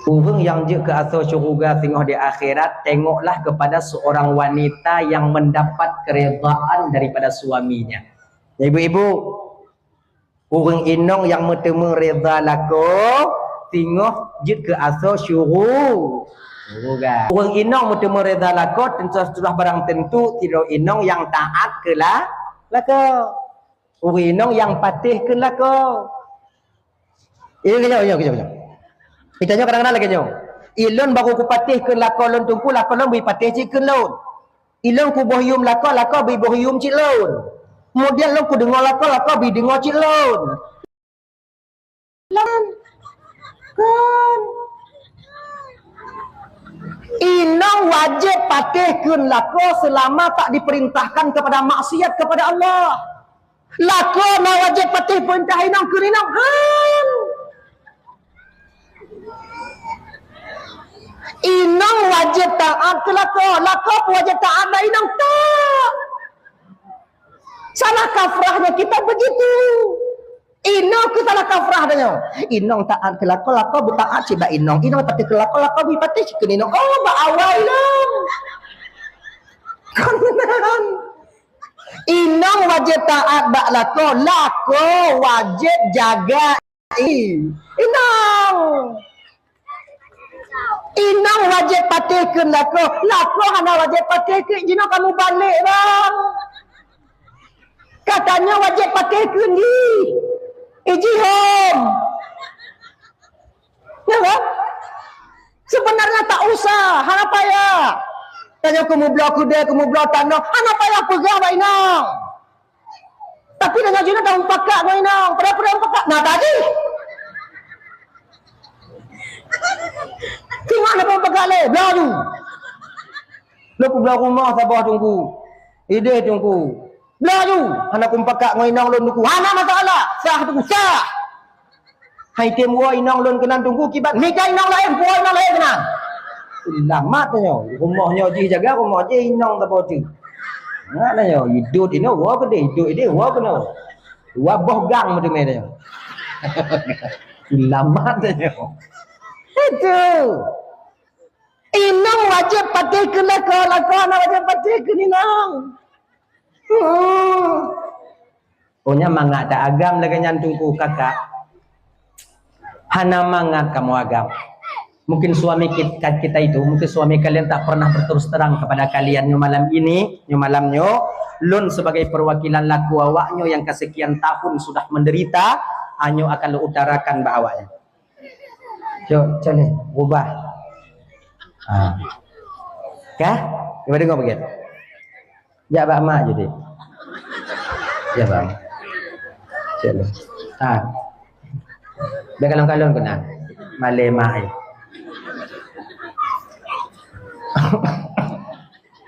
Orang yang je ke asal syurga tengok di akhirat, tengoklah kepada seorang wanita yang mendapat keredaan daripada suaminya. Ibu-ibu, orang inong yang bertemu reda lako, tengok je ke asal syurga. Orang inong bertemu reda lako, tentu sudah barang tentu tidak inong yang taat ke lako. Orang inong yang patih ke lako. Ini kita nyo kadang-kadang lagi nyo. Ilon baru ku patih ke lako lon tungku, lako lon beri patih cik ke lon. Ilon ku bohyum lako, lako beri bohyum cik lon. Kemudian lon ku dengar lako, lako beri dengar cik lon. Kan. Inang wajib patih ke lako selama tak diperintahkan kepada maksiat kepada Allah. Lako na wajib patih perintah inang ke inang. Kan. Inang wajib taat ke lako, lako pun wajib taat dan inang tak. Salah kafrahnya kita begitu. Inang ke salah kafrahnya. Inang taat ke lako, lako bertaat cik inang. Inang patih ke lako, lako berpatih cik ke inang. Oh, ba'awal inang. Kanan. Inang wajib taat bak lako, lako wajib jaga inang. Inang wajib patihkan lako, lako hana wajib patihkan. Jino kamu balik bang. Katanya wajib patihkan di iji home. Ya kan? Sebenarnya tak usah, hana payah. Tanya kamu belah kuda, kamu belah tanah, hana payah pegang bang inang. Tapi dengan jino dah umpakak bang inang, pada umpakak. Nah tadi. Tengok nak pun pegang le, belah tu. Lepas belah rumah sabah tunggu. Ide tunggu. Belah tu. Anak pun pakak dengan inang lon tunggu. Hana masalah. Sah tunggu, sah. Hai tim gua inang lon kenan tunggu kibat. Mika inang lain, gua inang lain kenan. Lamat tanya. Rumahnya je jaga, rumah je inang sabah tu. Nak tanya, hidup ini gua ke dia? Hidup ini gua ke dia? Wabah gang macam ni tanya. Lamat tanya. Itu. Inang wajib patih ke lako, lako anak wajib patih ke inang. Punya mangat tak agam lagi nyantungku kakak. Hana mangat kamu agam. Mungkin suami kita itu, mungkin suami kalian tak pernah berterus terang kepada kalian malam ini, malamnya. Lun sebagai perwakilan laku awaknya yang kesekian tahun sudah menderita, anyo akan lu utarakan bahawanya. Cok ni, ubah. Kah? Cuba dengar bagian. Ya bak mak jadi. Ya bang. Cok ni. Biar kalon-kalon kena. Malay mak.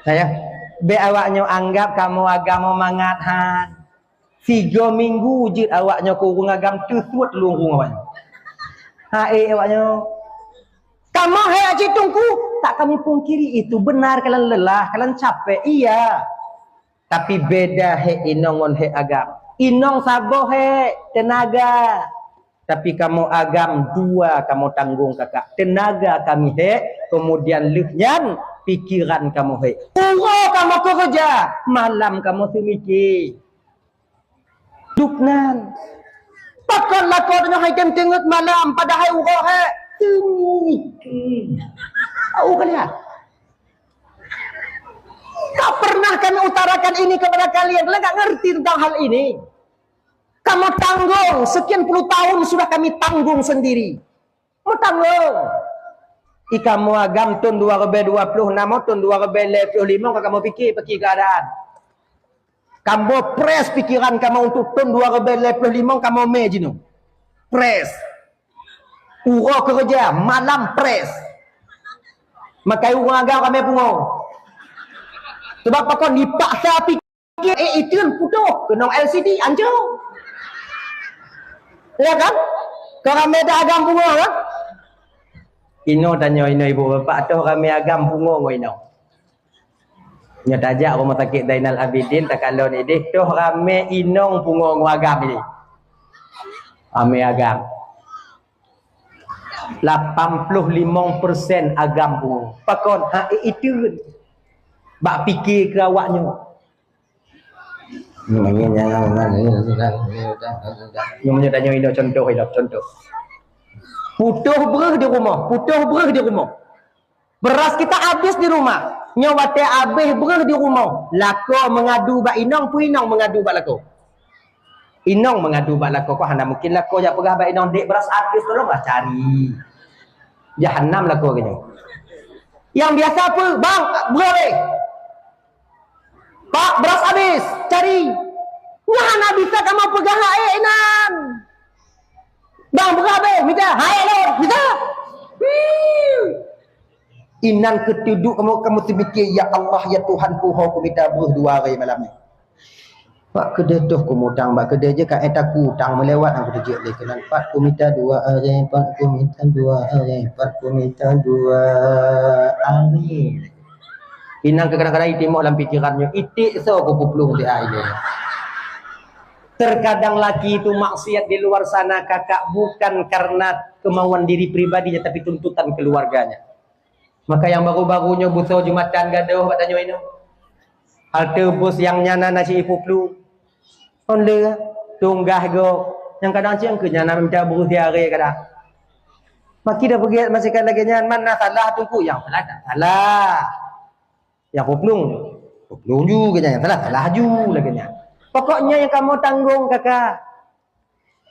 Saya, biar awaknya anggap kamu agama mangat han. 3 minggu je awaknya kurung agam tersuat lurung awaknya. Awaknya kamu haji tunggu tak kami pungkiri itu benar. Kalian lelah, kalian capek, iya. Tapi beda inongon agam. Inong saboh tenaga. Tapi kamu agam 2 kamu tanggung kakak. Tenaga kami kemudian lehnya pikiran kamu kamu kerja, malam kamu semikir. Duknan. Takkan lakon dengan hai tengok malam pada hai urah semikir. Tahu kalian? Tak pernah kami utarakan ini kepada kalian. Kalian tak ngerti tentang hal ini. Kamu tanggung, sekian puluh tahun sudah kami tanggung sendiri. Mau tanggung. Kamu agam tahun 2026, tahun 2025, kamu fikir keadaan. Kamu press pikiran kamu untuk tahun 2025, kamu imagine. Press. Urah kerja, malam press. Makai urang agam kami punggung. Sebab apa kau dipaksa fikir, itu kan putus. Kena LCD, hancur. Ya kan? Kau kami dah agam punggung kan? Ino tanya ino ibu bapa tu kami agam punggung ino. Nya tajak rumah sakit Zainal Abidin tak kalau ni deh tu rame inong punggung agam ni. Ame agam. 85% agama. Pakon itu bak fikir ke awaknya. Namanya tanya ini contoh. Putuh berah di rumah. Beras kita habis di rumah. Nyawate habis berah di rumah. Lako mengadu bak inong, pu inong mengadu bak lako. Inong mengadu bak lako. Kau hana mungkin lako jak perah bak inong dek beras habis tolonglah cari. Jahannam lako kena. Yang biasa apa? Bang, berah Pak, beras habis, cari. Mana bisa kamu pegang air inan? Bang, beras habis, minta. Hai, lo, bisa. Inan ketuduk kamu terfikir, ya Allah, ya Tuhanku, aku minta beras 2 hari malam ni. Pak kedai tu aku mutang, pak kedai je kat aku hutang melewat aku dijek dia kena. Pak aku minta 2 hari, pak aku minta 2 hari, pak aku minta 2 hari. Inang kadang-kadang itimok dalam fikirannya, itik so aku puplung di air dia. Terkadang laki itu maksiat di luar sana kakak bukan karena kemauan diri pribadinya tapi tuntutan keluarganya. Maka yang baru-barunya buso Jumatan gaduh buat tanya ini. Halte bus yang nyana nasi puplu. Onde tunggah go. Yang kadang ciang ke nyana minta burus diare kadang. Maki dah pergi masih kan lagi nyan mana salah tungku yang salah tak salah. Yang puplung juga yang salah juga lagi nyan. Pokoknya yang kamu tanggung kakak.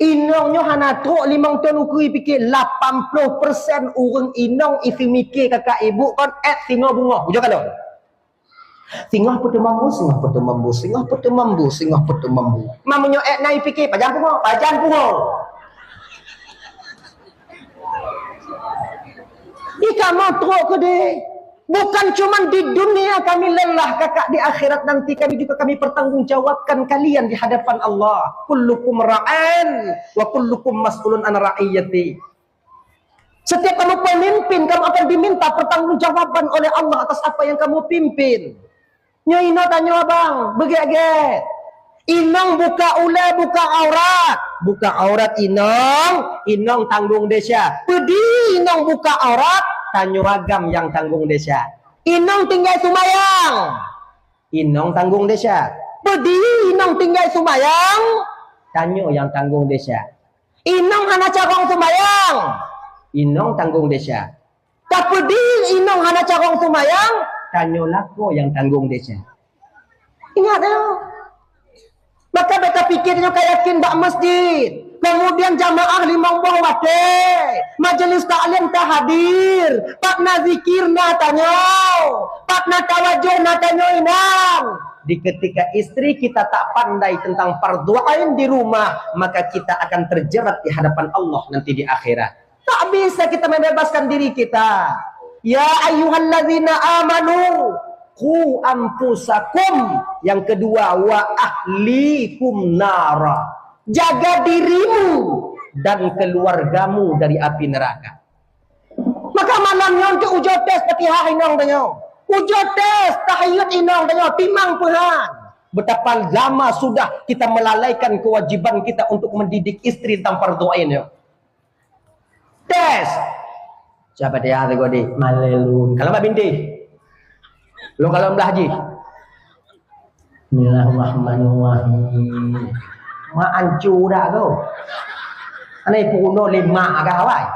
Inongnya hana truk 5 ton ukui fikir 80% orang inong isi mikir kakak ibu kon singa bunga. Hujung kalau. Singa putu mambu. Mamanya naik fikir pajan bunga. Kamu truk ke deh. Bukan cuma di dunia kami lelah kakak, di akhirat nanti kami juga pertanggungjawabkan kalian di hadapan Allah. Kullukum ra'an wa kullukum mas'ulun an ra'iyati. Setiap kamu pemimpin, kamu akan diminta pertanggungjawaban oleh Allah atas apa yang kamu pimpin. Nyai Ino tanya abang, begek-gek. Inong buka aurat. Buka aurat Inong tanggung desa. Pedi Inong buka aurat, tanyo agam yang tanggung desa. Inong tinggal sumayang. Inong tanggung desa. Pedi Inong tinggal sumayang, tanyo yang tanggung desa. Inong hana carong sumayang. Inong tanggung desa. Tapi di Inong hana carong sumayang, tanyo lako yang tanggung desa. Ingat ya. Maka beta pikirnya kayak yakin bak masjid. Kemudian jamaah 5 buah wate. Majelis taklim tak hadir. Pak na zikir na tanyo. Pak na tawajuh na tanyo inang. Di ketika istri kita tak pandai tentang fardu ain di rumah, maka kita akan terjerat di hadapan Allah nanti di akhirat. Tak bisa kita membebaskan diri kita. Ya ayyuhallazina amanu qu anfusakum. Yang kedua, wa ahlikum nara. Jaga dirimu dan keluargamu dari api neraka. Maka malamnya untuk ujo tes patihah inong tanyo. Ujo tes tahiyat inong tanyo timang Tuhan. Betapa lama sudah kita melalaikan kewajiban kita untuk mendidik istri tentang fardu ain. Tes. Siapa dia ada godi? Malelun. Kalau mak binti. Belum kalau belah haji. Bismillahirrahmanirrahim. Ma ancu dah kau. Anai puno 5 agak hawai.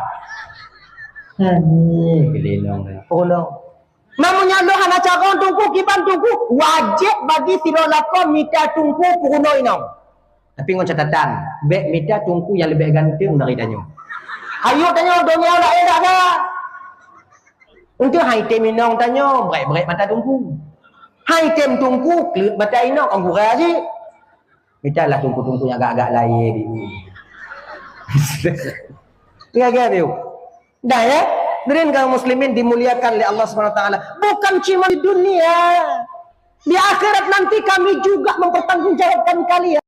Gelelong dah. Puno. Namanya lo hana cara tungku kiban tungku wajib bagi silo lakon mita tungku puno inong. Tapi ngon catatan, bek mita tungku yang lebih ganteng dari tanyo. Ayo tanyo dunia lah dah dah. Untuk hai tem inong tanyo, berat mata tungku. Hai tem tungku kelut mata inong anggur aja. Kita lah tungku-tungku yang agak-agak lain di sini. Lihat dia. Dah ya. Dengan kaum muslimin dimuliakan oleh Allah SWT. Bukan cuma di dunia. Di akhirat nanti kami juga mempertanggungjawabkan kalian.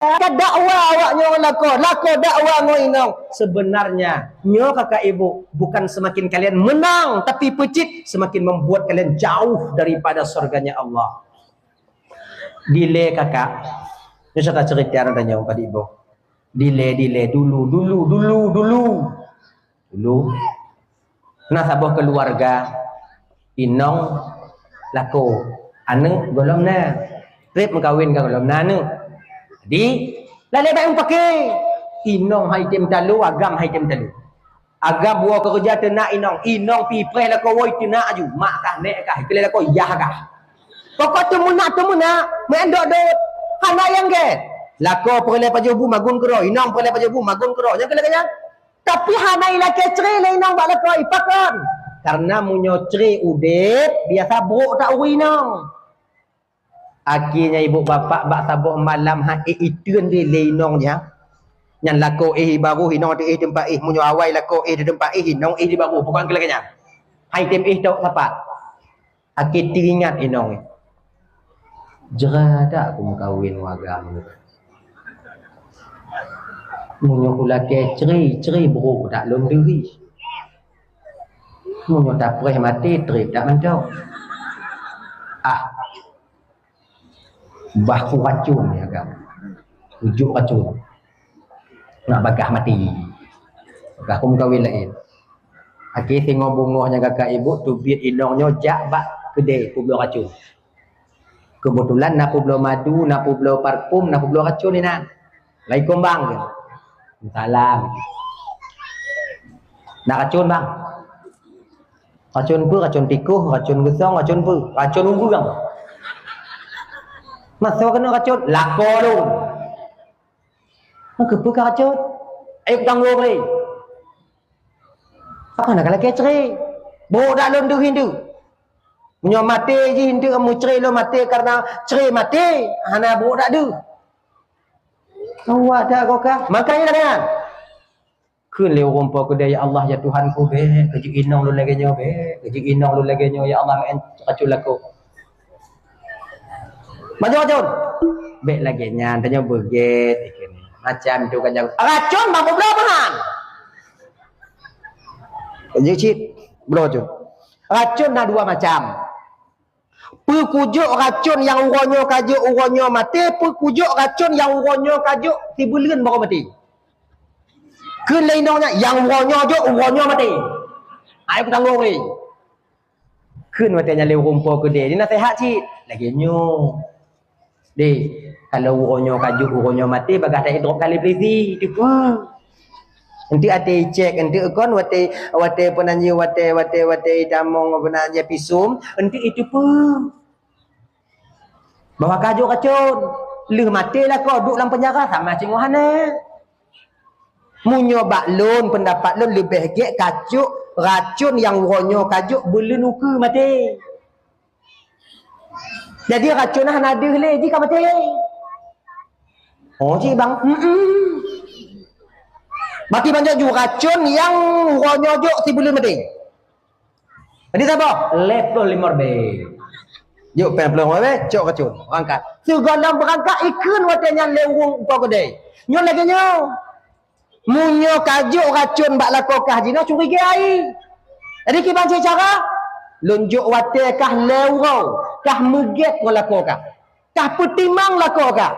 Dakwah awaknya lako dakwah ngoinong. Sebenarnya nyo kakak ibu bukan semakin kalian menang tapi pecit, semakin membuat kalian jauh daripada surganya Allah. Delay kakak. Ini saya cerita orang tanya pada ibu. Delay dulu. Dulu nak sabah keluarga inong lako ane golom na trip mengkawin ka golom na ane di lalai baik pakai inong hai tem dalu agam hai tem dalu agam buah kerja tenak inong pipres lako woi tenak aju mak kah nek kah kele lako yah kah pokok tu muna main dok hana yang ke lako perle pajobu magun kero inong perle pajobu magun kero yang kele kanya tapi hana ila kecre le inong bak lako ipakan karena munyo cre udet biasa buruk tak uri nong akhirnya ibu bapa bak sabuk malam ha itun di lenong dia nyan lako baru hinong di tempat munyo awai lako di tempat hinong di baru bukan kelakanya hai tem tok sapat akhir teringat inong jera tak aku kawin wagam munyo kula ke cre buruk tak lom diri munyo tak preh mati trip tak mantau bahu racun ya kan ujuk racun nak bagah mati bagah kum kawin lain akhir tengok bungohnya kakak ibu tu biit inongnya jak bak kedai publo racun kebetulan nak publo madu nak publo parfum nak publo racun ni nak lai kombang ke salam nak racun bang racun apa racun tikuh racun gesong racun apa racun unggu bang masa kena racun lako tu apa racun ayo tanggung ni apa nak kalau keceri bawa dak lom tu hindu munyo mati je hindu kamu ceri lo mati karena ceri mati hana bawa dak du awak dak kau kah makanya kan kun le rompa ku ya Allah ya Tuhan ku be keji inong lu lagi nyo be keji inong lu lagi nyo ya Allah main racun lako macam baik lagi nyan tanya beget macam tu kan racun mampu belahan jadi bro tu racun ada dua macam pekujuk racun yang uronyo kajuk uronyo mati pekujuk racun yang uronyo kajuk tibulan baru mati ke lainnya yang uronyo mati ayo tanggung ni kun matanya le rumpau ke dia ni nasihat cik lagi nyo deh kalau uronyo kajuk uronyo mati bagah tak drop kali pelisi itu pun nanti ate cek nanti kon wate penanya wate damong penanya pisum nanti itu pun bawa kajuk racun leh mati lah kau duduk dalam penjara sama cinguhana munyo baklun pendapat lun lebih gek kajuk racun yang uronyo kajuk boleh nuka mati jadi racun ada le jika mati oh cik bang mati banyak juga racun yang uronyo si boleh mati jadi siapa level 5B yuk pelan-pelan wae cok racun angkat segala berangkat ikun watanya lewung kau kedai nyo lagi nyo munyo kajuk racun bak lakokah jino curi gai jadi kibang cara lunjuk wate kah lewau kah meget lakokah kah petimang lakokah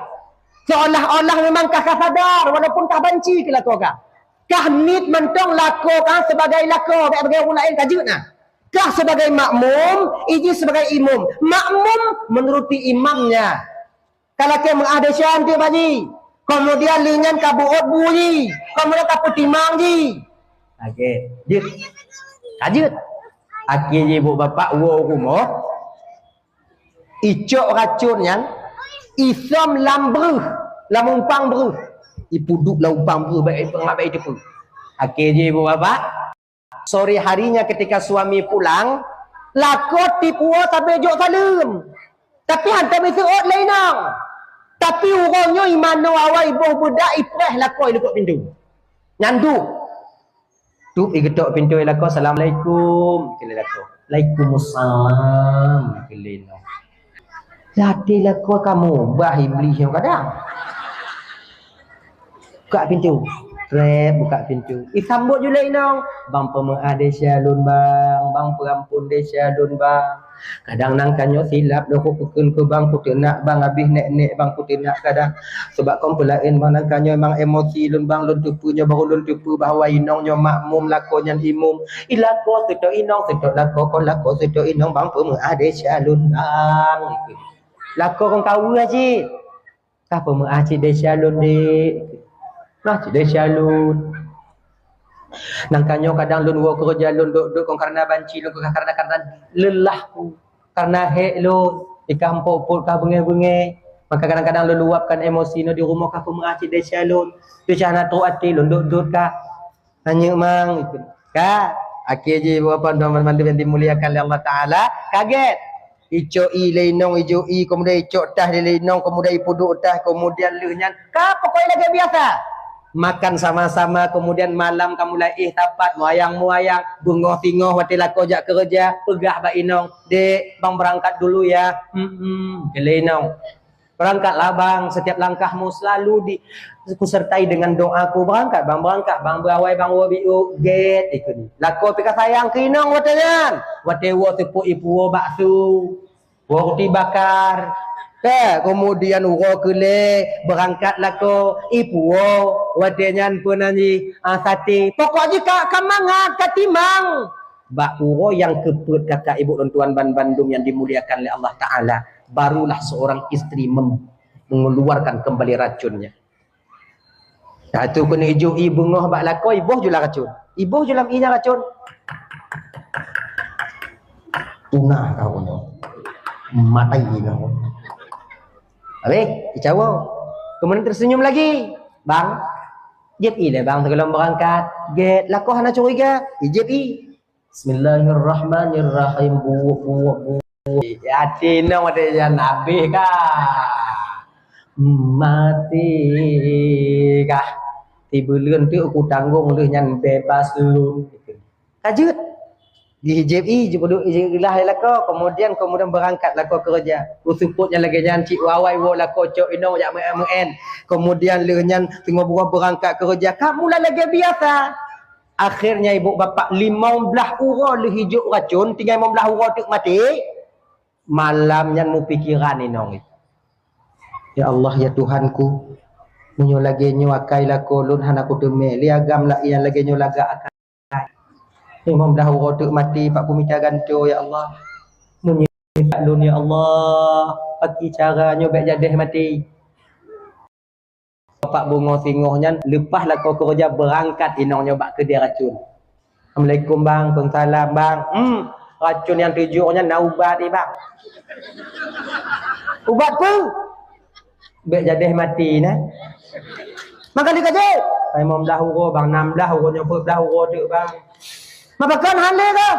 seolah-olah memang kah sadar walaupun kah banci ke lakokah kah nit mentong lakokah sebagai lako sebagai orang lain kajuk nah kah sebagai makmum iji sebagai imam makmum menuruti imamnya kalau ke mengada cantik baji kemudian lingan kabuot bunyi kemudian kaputimang ji okey jut kajut akhirnya ibu bapak wo rumah icok racun yang isam lambruh lamumpang beruh ipuduk lampang beruh baik pengabai itu pun akhirnya ibu bapak sore harinya ketika suami pulang lakot tipuo tapi jok salam tapi hantar mesut lainang tapi orangnya imano awal ibu budak ipreh lakoi dekat pintu nyandu tu getok pintu lakoi assalamualaikum kele lakoi waalaikumsalam kele no jadi lakoi kamu bah iblis yang kadang buka pintu Trap buka pintu. Sambut julai nong. Bang pemaaf desya lun bang. Bang perampun desya lun bang. Kadang nang kanyo silap dah kukun ke bang putih nak bang habis nek bang putih nak kadang sebab kau pelain bang nang kanyo memang emosi lun bang lun tupunya baru lun tupu bahawa inong nyo makmum lakonnya imum ilako sedo inong sedo lako ko lako sedo inong bang pemaaf desya lun bang. Lako kong kau aja. Kah pemaaf cik desya lun dik. Nah, cik desya lun. Nang kanyo kadang lun wo kerja lun duk kong karena banci lun karena lelah karena hek lun ikan popot kah benge-benge maka kadang-kadang lun luapkan emosi no di rumah kah pemaaf cik desya lun tu cana tu ati lun duk kah hanya mang itu kah akhir je berapa teman mandu yang dimuliakan oleh Allah Taala kaget ijo i lenong ijo i kemudian ijo tah di lenong kemudian ipuduk tah kemudian leunyan kah pokoknya lagi biasa makan sama-sama kemudian malam kamu lai tapat muayang bungoh tingoh wati lako jak kerja pegah ba inong dek bang berangkat dulu ya inong berangkatlah bang setiap langkahmu selalu kusertai dengan doaku berangkat bang berawai bang wabiu get ikut lako pika sayang ke inong watanyan wate wo tepu ipu bakso roti bakar. Kemudian uro kele berangkatlah ko ipuo wadenyan punanyi sate pokoknya kamangat katimang bak uro yang keput kakak ibu dan tuan Bandung yang dimuliakan oleh Allah Ta'ala barulah seorang istri mengeluarkan kembali racunnya. Nah tu kena ijo ibu ngoh bak lako ibuh jula racun ibuh julam inya racun tunah kau no matai kau. Habis, dicawa. Kemudian tersenyum lagi. Bang, jet i lah bang sebelum berangkat. Get, lakoh hana curiga. Jet i. Bismillahirrahmanirrahim. Bu. Hati nang ada yang nabi kah? Mati kah? Tiba lun tu aku tanggung lu nyan bebas lu. Kajut. Di HJI jemput ilah lako kemudian berangkat lako kerja usuputnya lagi nyanci wawai wo lako cok inong jak men kemudian leunyan tengok buah berangkat kerja kamu lah lagi biasa akhirnya ibu bapa 15 uro le hijuk racun tinggal 15 uro tuk mati malamnya mu pikiran inong ya Allah ya Tuhanku munyo lagi nyo akai lako lun hanaku teme liagam la yang lagi nyo laga akai Imam dah rotuk mati pak pemita ganto ya Allah. Menyintak lun ya Allah. Pagi caranya baik jadah mati. Bapak bungo singohnya lepaslah kau kerja berangkat inongnya bak ke dia racun. Assalamualaikum bang, Waalaikumsalam bang. Racun yang tujuannya naubat ni bang. Ubat pun. Baik jadah mati nah. Maka dikaje. Imam dah uro bang 16 uronya 14 uro tu bang. Mapakan hale ke?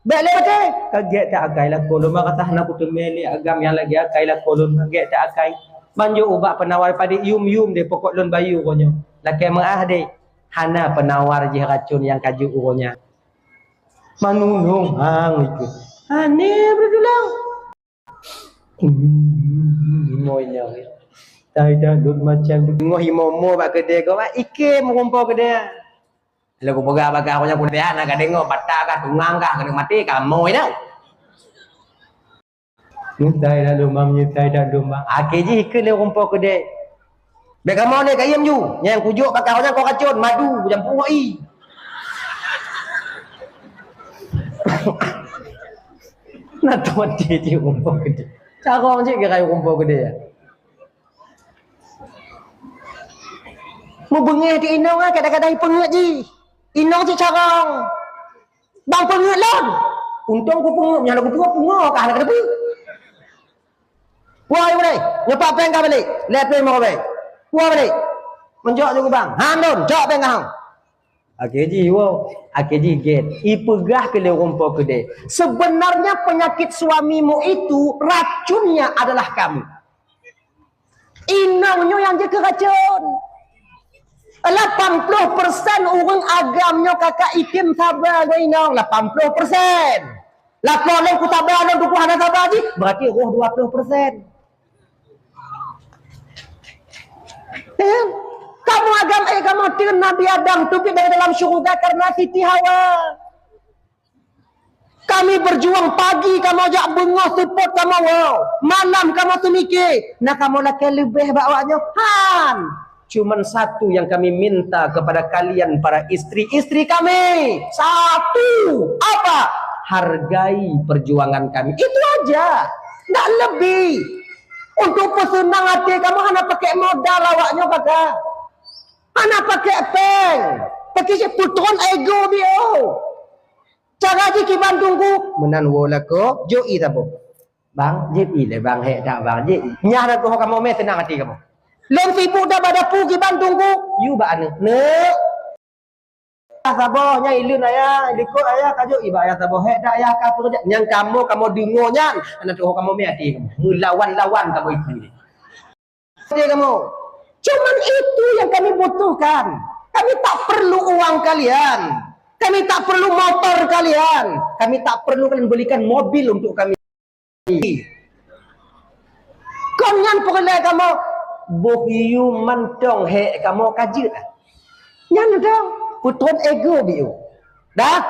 Baik le baca. Kaget tak akai lah kolon mak kata nak putu meli agam yang lagi akai lah kolon kaget tak akai. Banju ubat penawar pada yum dia pokok lon bayu konyo. Laki maah de. Hana penawar je racun yang kaju uronya. Manunung hang itu. Hane berdulang. Imoynya. Tai dah dud macam tu. Ngoh imomo bak kedai kau mak ikem rumpau kedai. Lagu baga-baga punya kuliah nak kadang batak kah tungang kah kena mati kah moy dah. Nyutai dah lumam. Akeji ke le rumpau kedai. Bek kamu ni kayam ju. Yang kujuk pakai orang kau racun madu campur ai. Nak mati di rumpau kedai. Cara orang cik kira rumpau kedai. Mu bengih di inong kadang-kadang pengek ji. Inong cik carang. Bang pengek lon. Untung aku pengek. Yang aku pengek kah nak kedepu. Wah, boleh. Nyepak peng kah balik. Lepeng mau balik. Wah balik. Menjok juga bang. Hang don. Jok peng hang. Akeji wo. Akeji get. Ipegah ke le rumpau kedai. Sebenarnya penyakit suamimu itu racunnya adalah kamu. Inongnya yang je keracun. 80% orang agamnya kakak ikim sabar ke inong 80%. Lakon lain ku sabar dan ku hana sabar je berarti roh 20%. Kamu agama dengan Nabi Adam tupik dari dalam syurga karena Siti Hawa. Kami berjuang pagi, kamu ajak bengah support kamu wow. Malam kamu tu mikir, nak kamu lagi lebih bawanya. Han. Cuman satu yang kami minta kepada kalian para istri-istri kami. Satu. Apa? Hargai perjuangan kami. Itu aja. Tak lebih. Untuk pesenang hati kamu hanya pakai modal awaknya kakak. Hanya pakai peng. Pakai si putron ego dia. Cara je ki Bandung ku menan wo la ko jo i tabo. Bang, jip i le bang he tak bang jip. Nyah dah ko kamu me tenang hati kamu. Lem sibuk dah pada pu ki Bandung ku. You ba ane. Ne. Sabo nya ilun aya, ikut aya kajo i ba aya sabo he tak aya ka kerja. Yang kamu dengo nyan, anak tu kamu me hati kamu. Melawan-lawan kamu itu ni. Hati kamu. Cuman itu yang kami butuhkan. Kami tak perlu uang kalian. Kami tak perlu motor kalian. Kami tak perlu kalian belikan mobil untuk kami. Konyan pokoknya kamu. Bohiyu mantong he kamu kaji. Nyan dong. Putron ego biu. Dah.